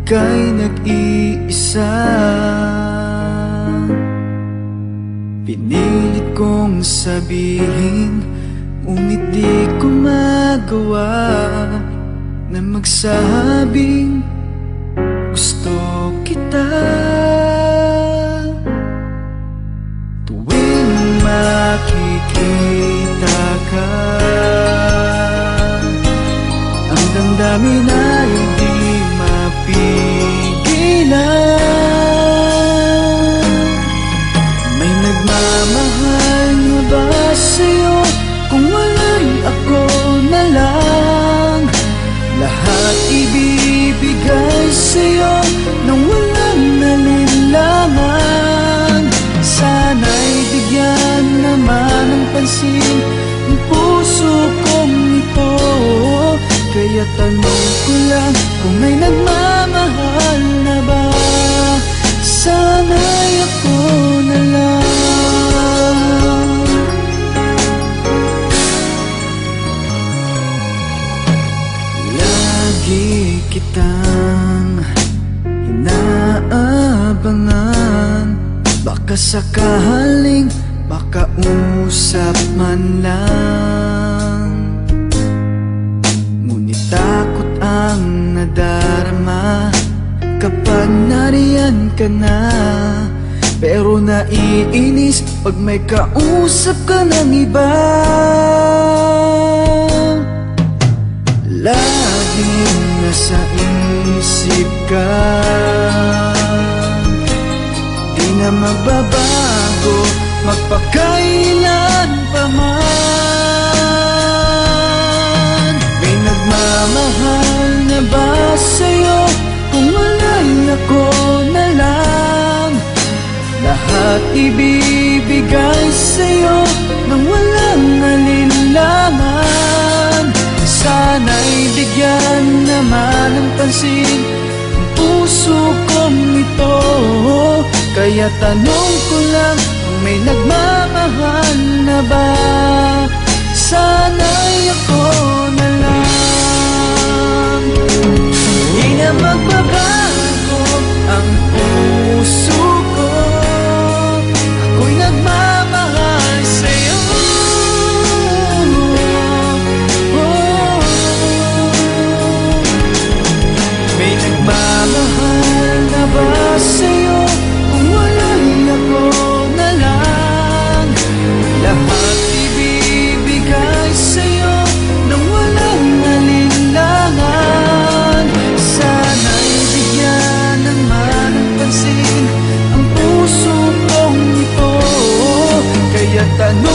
ika'y nag-iisa. Pinilit kong sabihin, ngunit di ko magawa na magsabing gusto kita. Tuwing makikita ka, ang damdamin ay di mapigilan. May nagmamahal na ba sa'yo? Kung wala'y ako na lang, lahat ibibigay sa'yo nang walang nalinlangan. Sana'y bigyan naman ng pansin ang puso kong ito. Kaya tanong ko lang kung may nagmamahal na ba, sana'y ako na lang. Lagi kitang inaabangan, baka sakaling makausap man lang. Ngunit takot ang nadarama kapag nariyan ka na. Pero naiinis pag may kausap ka ng iba. Laging nasa isip ka, di na magbabago magpakailan pa man. May nagmamahal na ba sa'yo? Kung wala'y ako na lang, lahat ibibigay sa'yo nang walang alinlangan. Sana'y bigyan naman ng pansin ang puso kong ito. Kaya tanong ko lang kung may nagmamahal na ba, sana'y ako na lang. Hindi na magbabago ang puso ko, ako'y nagmamahal sa'yo. May nagmamahal na ba sa'yo? Kung wala'y ako na lang, lahat ibibigay sa'yo nang walang alinlangan. Sana'y bigyan naman ng pansin ang puso kong ito. Kaya tanong